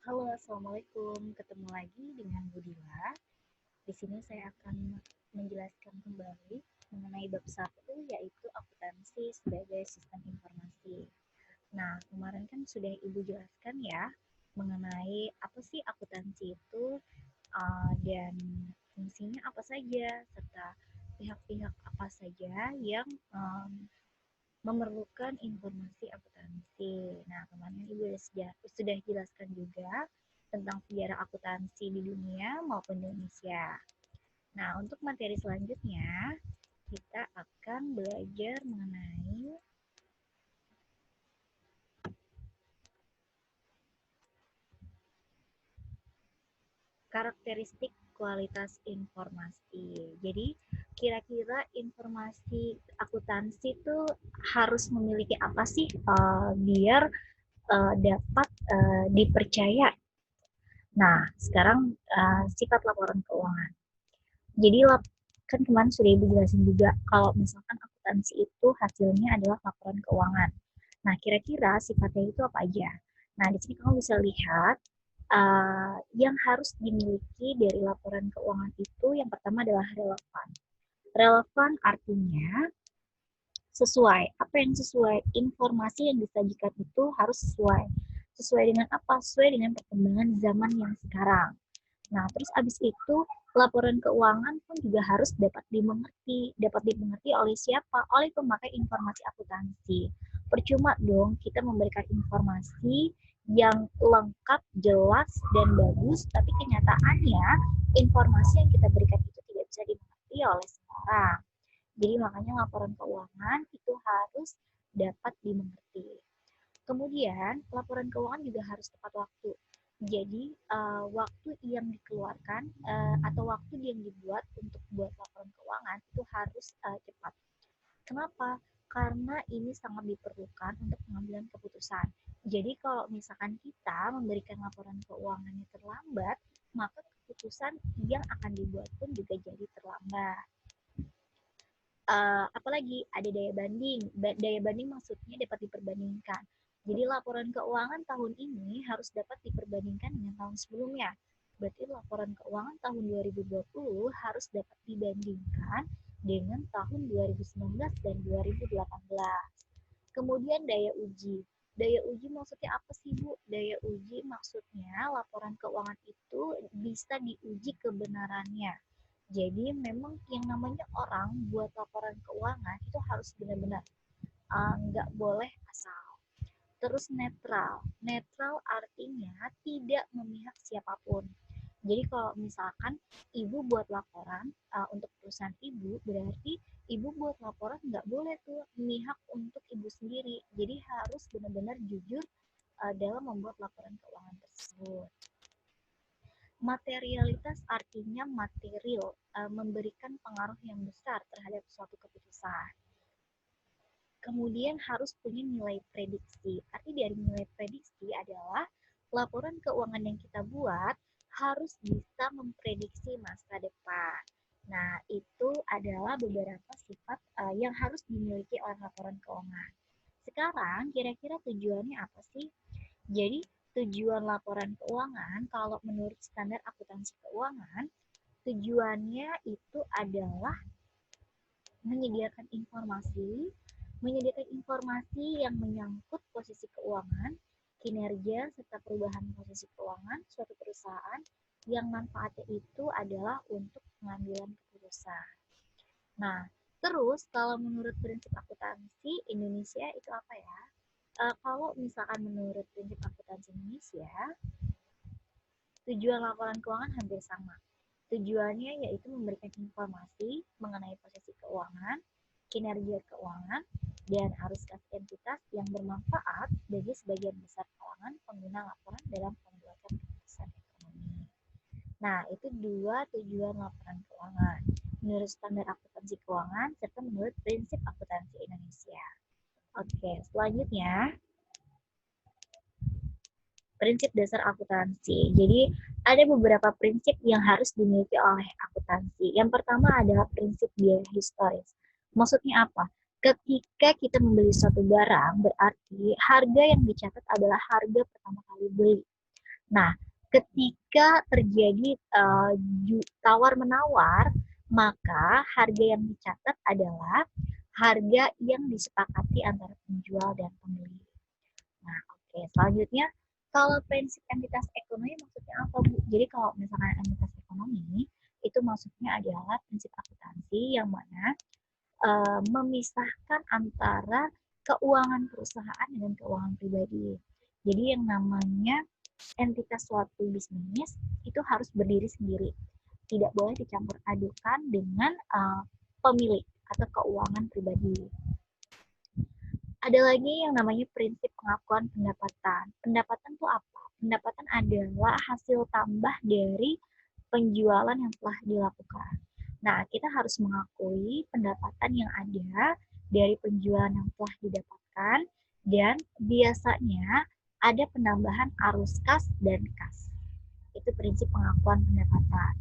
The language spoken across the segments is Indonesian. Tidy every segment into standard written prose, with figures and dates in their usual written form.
Halo, Assalamualaikum. Ketemu lagi dengan Budila. Di sini saya akan menjelaskan kembali mengenai bab 1, yaitu akuntansi sebagai sistem informasi. Nah, kemarin kan sudah Ibu jelaskan ya mengenai apa sih akuntansi itu, dan fungsinya apa saja, serta pihak-pihak apa saja yang memerlukan informasi akuntansi. Nah, kemarin Ibu sudah jelaskan juga tentang sejarah akuntansi di dunia maupun di Indonesia. Nah, untuk materi selanjutnya, kita akan belajar mengenai karakteristik kualitas informasi. Jadi, kira-kira informasi akuntansi itu harus memiliki apa sih biar dapat dipercaya. Nah, sekarang sifat laporan keuangan. Jadi kan kemarin sudah Ibu jelasin juga kalau misalkan akuntansi itu hasilnya adalah laporan keuangan. Nah, kira-kira sifatnya itu apa aja? Nah, di sini kamu bisa lihat yang harus dimiliki dari laporan keuangan itu yang pertama adalah relevan. Relevan artinya sesuai. Apa yang sesuai? Informasi yang disajikan itu harus sesuai. Sesuai dengan apa? Sesuai dengan perkembangan zaman yang sekarang. Nah, terus abis itu laporan keuangan pun juga harus dapat dimengerti. Dapat dimengerti oleh siapa? Oleh pemakai informasi akuntansi. Percuma dong kita memberikan informasi yang lengkap, jelas, dan bagus, tapi kenyataannya informasi yang kita berikan itu tidak bisa dimengerti oleh semua orang. Jadi makanya laporan keuangan itu harus dapat dimengerti. Kemudian, laporan keuangan juga harus tepat waktu. Jadi, waktu yang dikeluarkan atau waktu yang dibuat untuk buat laporan keuangan itu harus cepat. Kenapa? Karena ini sangat diperlukan untuk pengambilan keputusan. Jadi, kalau misalkan kita memberikan laporan keuangannya terlambat, maka keputusan yang akan dibuat pun juga jadi terlambat. Apalagi ada daya banding. Daya banding maksudnya dapat diperbandingkan. Jadi laporan keuangan tahun ini harus dapat diperbandingkan dengan tahun sebelumnya. Berarti laporan keuangan tahun 2020 harus dapat dibandingkan dengan tahun 2019 dan 2018. Kemudian daya uji. Daya uji maksudnya apa sih, Bu? Daya uji maksudnya laporan keuangan itu bisa diuji kebenarannya. Jadi memang yang namanya orang buat laporan keuangan itu harus benar-benar nggak boleh asal. Terus netral. Netral artinya tidak memihak siapapun. Jadi kalau misalkan ibu buat laporan untuk perusahaan ibu, berarti ibu buat laporan nggak boleh tuh memihak untuk ibu sendiri. Jadi harus benar-benar jujur dalam membuat laporan keuangan tersebut. Materialitas artinya material, memberikan pengaruh yang besar terhadap suatu keputusan. Kemudian harus punya nilai prediksi. Arti dari nilai prediksi adalah laporan keuangan yang kita buat harus bisa memprediksi masa depan. Nah, itu adalah beberapa sifat yang harus dimiliki oleh laporan keuangan. Sekarang, kira-kira tujuannya apa sih? Jadi, tujuan laporan keuangan, kalau menurut standar akuntansi keuangan, tujuannya itu adalah menyediakan informasi yang menyangkut posisi keuangan, kinerja, serta perubahan posisi keuangan suatu perusahaan yang manfaatnya itu adalah untuk pengambilan keputusan. Nah, terus kalau menurut prinsip akuntansi Indonesia itu apa ya? Kalau misalkan menurut prinsip akuntansi Indonesia, tujuan laporan keuangan hampir sama. Tujuannya yaitu memberikan informasi mengenai posisi keuangan, kinerja keuangan, dan arus kas entitas yang bermanfaat bagi sebagian besar kalangan pengguna laporan dalam pembuatan keputusan ekonomi. Nah, itu dua tujuan laporan keuangan menurut standar akuntansi keuangan serta menurut prinsip akuntansi Indonesia. Oke, selanjutnya prinsip dasar akuntansi. Jadi ada beberapa prinsip yang harus dimiliki oleh akuntansi. Yang pertama adalah prinsip biaya historis. Maksudnya apa? Ketika kita membeli suatu barang, berarti harga yang dicatat adalah harga pertama kali beli. Nah, ketika terjadi tawar-menawar, maka harga yang dicatat adalah harga yang disepakati antara penjual dan pembeli. Nah, oke. Selanjutnya, kalau prinsip entitas ekonomi maksudnya apa, Bu? Jadi kalau misalkan entitas ekonomi, itu maksudnya adalah prinsip akuntansi yang mana memisahkan antara keuangan perusahaan dengan keuangan pribadi. Jadi yang namanya entitas suatu bisnis itu harus berdiri sendiri, tidak boleh dicampur adukan dengan pemilik atau keuangan pribadi. Ada lagi yang namanya prinsip pengakuan pendapatan. Pendapatan itu apa? Pendapatan adalah hasil tambah dari penjualan yang telah dilakukan. Nah, kita harus mengakui pendapatan yang ada dari penjualan yang telah didapatkan dan biasanya ada penambahan arus kas dan kas. Itu prinsip pengakuan pendapatan.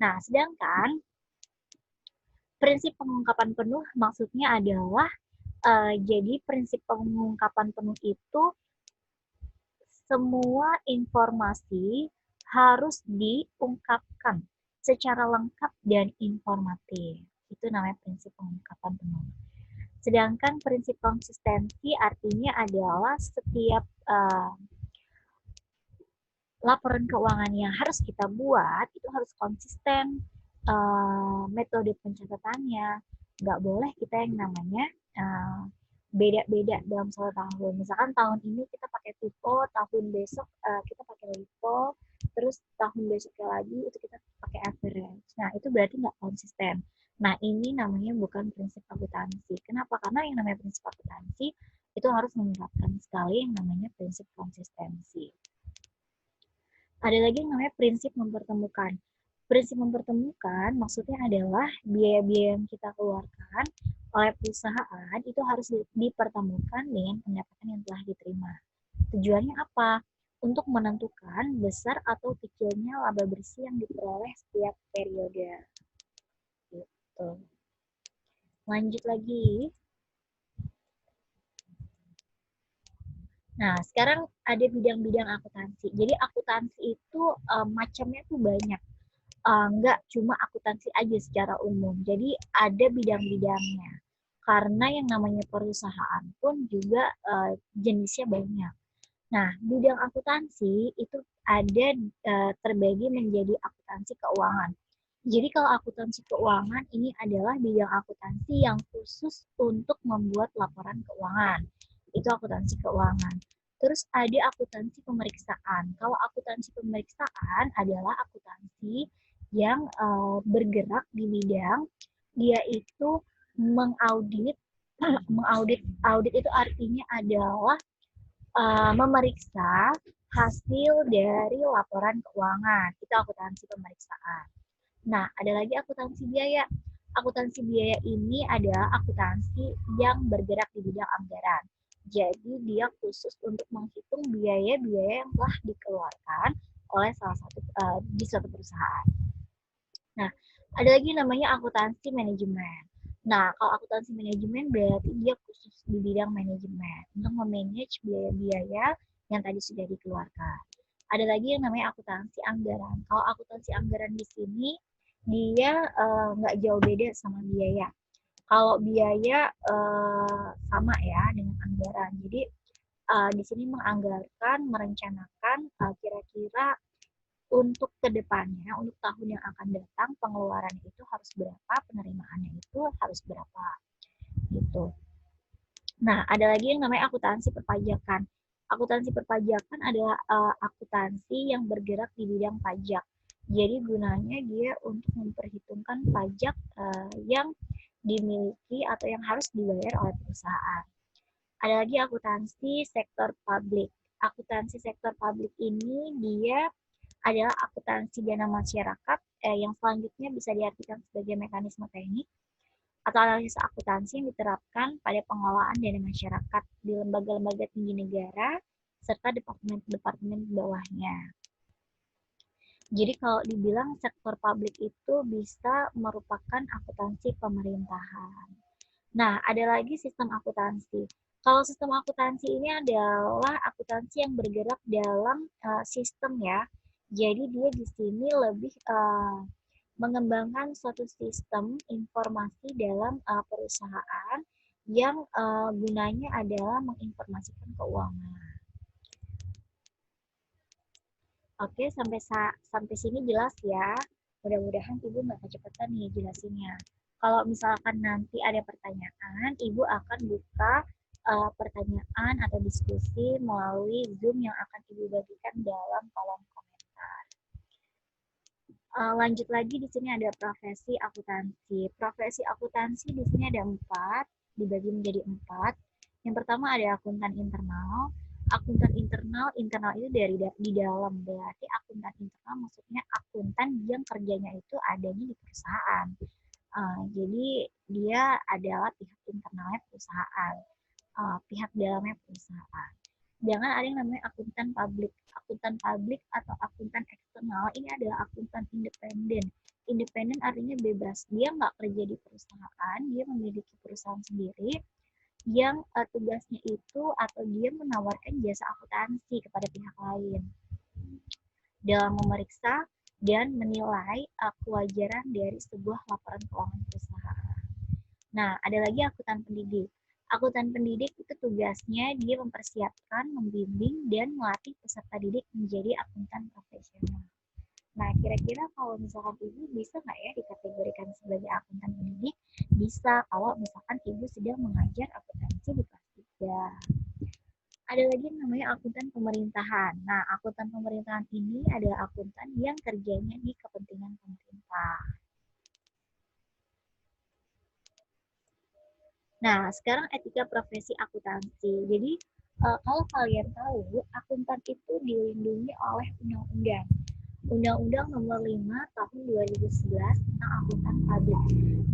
Nah, sedangkan prinsip pengungkapan penuh maksudnya adalah jadi prinsip pengungkapan penuh itu semua informasi harus diungkapkan secara lengkap dan informatif. Itu namanya prinsip pengungkapan penuh. Sedangkan prinsip konsistensi artinya adalah setiap laporan keuangan yang harus kita buat itu harus konsisten, metode pencatatannya. Nggak boleh kita yang namanya beda-beda dalam satu tahun. Misalkan tahun ini kita pakai FIFO, tahun besok kita pakai LIFO, terus tahun besoknya lagi itu kita pakai average. Nah, itu berarti nggak konsisten. Nah, ini namanya bukan prinsip akuntansi. Kenapa? Karena yang namanya prinsip akuntansi itu harus menerapkan sekali yang namanya prinsip konsistensi. Ada lagi yang namanya prinsip mempertemukan. Prinsip mempertemukan maksudnya adalah biaya-biaya yang kita keluarkan oleh perusahaan itu harus dipertemukan dengan pendapatan yang telah diterima. Tujuannya apa? Untuk menentukan besar atau kecilnya laba bersih yang diperoleh setiap periode. Gitu. Lanjut lagi. Nah, sekarang ada bidang-bidang akuntansi. Jadi akuntansi itu macamnya tuh banyak. Nggak cuma akuntansi aja secara umum. Jadi ada bidang-bidangnya. Karena yang namanya perusahaan pun juga jenisnya banyak. Nah, bidang akuntansi itu ada terbagi menjadi akuntansi keuangan. Jadi kalau akuntansi keuangan ini adalah bidang akuntansi yang khusus untuk membuat laporan keuangan. Itu akuntansi keuangan. Terus ada akuntansi pemeriksaan. Kalau akuntansi pemeriksaan adalah akuntansi yang bergerak di bidang dia itu mengaudit audit itu artinya adalah memeriksa hasil dari laporan keuangan. Itu akuntansi pemeriksaan. Nah, ada lagi akuntansi biaya. Akuntansi biaya ini adalah akuntansi yang bergerak di bidang anggaran. Jadi dia khusus untuk menghitung biaya-biaya yang telah dikeluarkan oleh salah satu di suatu perusahaan. Nah, ada lagi namanya akuntansi manajemen. Nah, kalau akuntansi manajemen berarti dia khusus di bidang manajemen untuk memanage biaya-biaya yang tadi sudah dikeluarkan. Ada lagi yang namanya akuntansi anggaran. Kalau akuntansi anggaran di sini dia nggak jauh beda sama biaya. Kalau biaya sama ya dengan anggaran. Jadi di sini menganggarkan, merencanakan kira-kira untuk kedepannya, untuk tahun yang akan datang, pengeluaran itu harus berapa, penerimaannya itu harus berapa, gitu. Nah, ada lagi yang namanya akuntansi perpajakan. Akuntansi perpajakan adalah akuntansi yang bergerak di bidang pajak. Jadi gunanya dia untuk memperhitungkan pajak yang dimiliki atau yang harus dibayar oleh perusahaan. Ada lagi akuntansi sektor publik. Akuntansi sektor publik ini dia adalah akuntansi dana masyarakat yang selanjutnya bisa diartikan sebagai mekanisme teknik atau analisis akuntansi yang diterapkan pada pengelolaan dana masyarakat di lembaga-lembaga tinggi negara serta departemen-departemen di bawahnya. Jadi kalau dibilang sektor publik itu bisa merupakan akuntansi pemerintahan. Nah, ada lagi sistem akuntansi. Kalau sistem akuntansi ini adalah akuntansi yang bergerak dalam sistem ya. Jadi dia di sini lebih mengembangkan suatu sistem informasi dalam perusahaan yang gunanya adalah menginformasikan keuangan. Oke, sampai sini jelas ya. Mudah-mudahan Ibu nggak kecepatan nih jelasinnya. Kalau misalkan nanti ada pertanyaan, Ibu akan buka pertanyaan atau diskusi melalui Zoom yang akan Ibu bagikan dalam kolom komentar. Lanjut lagi di sini ada profesi akuntansi. Profesi akuntansi di sini ada 4, dibagi menjadi 4. Yang pertama ada akuntan internal. Akuntan internal, internal itu dari di dalam, berarti akuntan internal maksudnya akuntan yang kerjanya itu adanya di perusahaan. Jadi dia adalah pihak internalnya perusahaan, pihak dalamnya perusahaan. Jangan ada yang namanya akuntan publik. Akuntan publik atau akuntan eksternal ini adalah akuntan independen. Independen artinya bebas. Dia nggak kerja di perusahaan, dia memiliki perusahaan sendiri yang tugasnya itu atau dia menawarkan jasa akuntansi kepada pihak lain dalam memeriksa dan menilai kewajaran dari sebuah laporan keuangan perusahaan. Nah, ada lagi akuntan pendidik. Akuntan pendidik itu tugasnya dia mempersiapkan, membimbing, dan melatih peserta didik menjadi akuntan profesional. Nah, kira-kira kalau misalkan Ibu bisa nggak ya dikategorikan sebagai akuntan pendidik? Bisa kalau misalkan Ibu sedang mengajar akuntansi di kelas 3. Ada lagi yang namanya akuntan pemerintahan. Nah, akuntan pemerintahan ini adalah akuntan yang kerjanya di kepentingan pemerintah. Nah, sekarang etika profesi akuntansi. Jadi, kalau kalian tahu, akuntan itu dilindungi oleh undang-undang. Undang-Undang Nomor 5 Tahun 2011 tentang akuntan publik.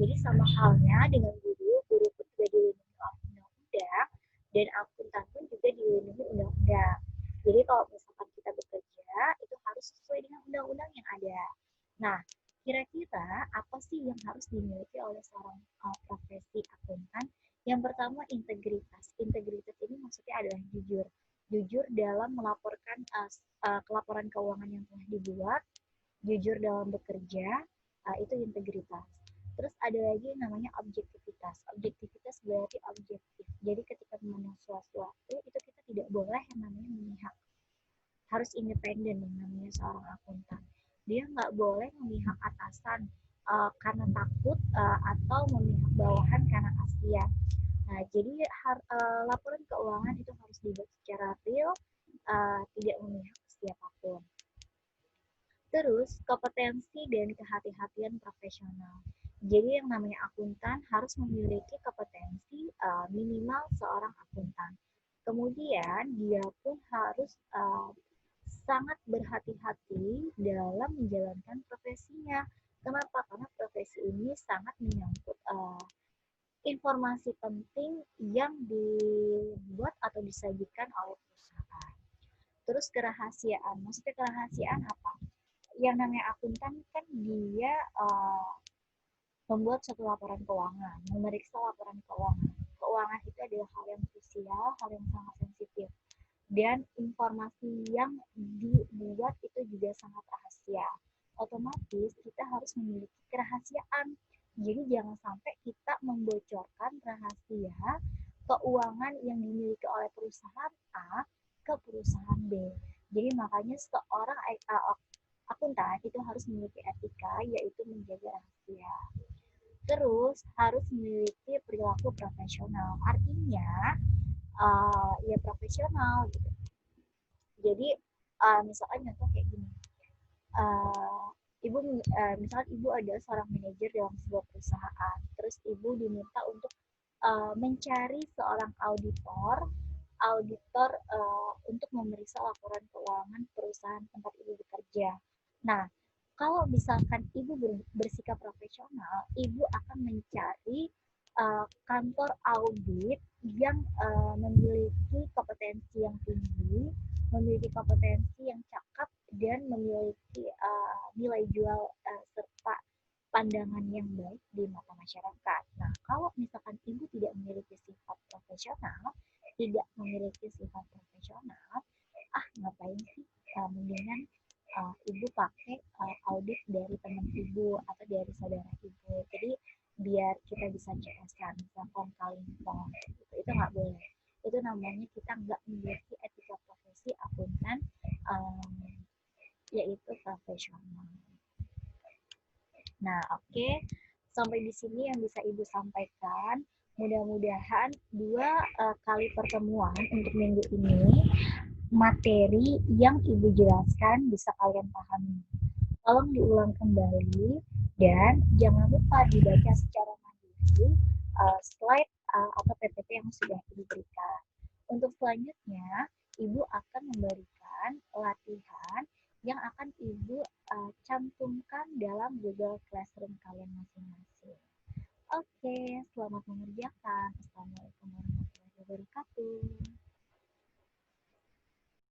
Jadi sama halnya dengan guru, guru pun juga dilindungi oleh undang-undang dan akuntan pun juga dilindungi undang-undang. Jadi kalau misalkan kita bekerja itu harus sesuai dengan undang-undang yang ada. Nah, kira-kira apa sih yang harus dimiliki oleh seorang profesi akuntan? Yang pertama integritas. Integritas ini maksudnya adalah jujur. Jujur dalam melaporkan laporan keuangan yang telah dibuat, jujur dalam bekerja, itu integritas. Terus ada lagi yang namanya objektivitas. Objektivitas berarti objektif. Jadi ketika memandang sesuatu itu kita tidak boleh yang namanya memihak. Harus independen yang namanya seorang akuntan. Dia nggak boleh memihak atasan karena takut atau memihak bawahan karena kasihan. Nah, jadi laporan keuangan itu harus dibuat secara real, tidak memihak siapapun. Terus, kompetensi dan kehati-hatian profesional. Jadi yang namanya akuntan harus memiliki kompetensi minimal seorang akuntan. Kemudian dia pun harus sangat berhati-hati dalam menjalankan profesinya. Kenapa? Karena profesi ini sangat menyangkut informasi penting yang dibuat atau disajikan oleh perusahaan. Terus kerahasiaan. Maksudnya kerahasiaan apa? Yang namanya akuntan kan dia membuat suatu laporan keuangan, memeriksa laporan keuangan. Keuangan itu adalah hal yang krusial, hal yang sangat sensitif. Dan informasi yang dibuat itu juga sangat rahasia. Otomatis kita harus memiliki kerahasiaan. Jadi jangan sampai kita membocorkan rahasia keuangan yang dimiliki oleh perusahaan A ke perusahaan B. Jadi makanya seorang akuntan itu harus memiliki etika, yaitu menjaga rahasia. Terus harus memiliki perilaku profesional. Artinya ya profesional gitu. Jadi misalkan contoh kayak gini, ibu misalkan ibu adalah seorang manajer dalam sebuah perusahaan, terus ibu diminta untuk mencari seorang auditor untuk memeriksa laporan keuangan perusahaan tempat ibu bekerja. Nah, kalau misalkan ibu bersikap profesional, ibu akan mencari kantor audit yang memiliki kompetensi yang tinggi, memiliki kompetensi yang cakep, dan memiliki nilai jual serta pandangan yang baik di mata masyarakat. Nah, kalau misalkan ibu tidak memiliki sifat profesional, tidak memiliki sifat profesional, ngapain sih, mendingan ibu pakai audit dari teman ibu atau dari saudara ibu. Jadi biar kita bisa CS-an, bisa kong kali kong, gitu. Itu nggak boleh. Itu namanya kita nggak memiliki etika profesi akuntan, um, yaitu profesional. Nah, oke. Sampai di sini yang bisa Ibu sampaikan. Mudah-mudahan dua kali pertemuan untuk minggu ini, materi yang Ibu jelaskan bisa kalian pahami. Tolong diulang kembali dan jangan lupa dibaca secara mandiri slide atau PPT yang sudah Ibu berikan. Untuk selanjutnya, Ibu akan memberikan latihan yang akan Ibu cantumkan dalam Google Classroom kalian masing-masing. Oke, selamat mengerjakan. Assalamualaikum warahmatullahi wabarakatuh.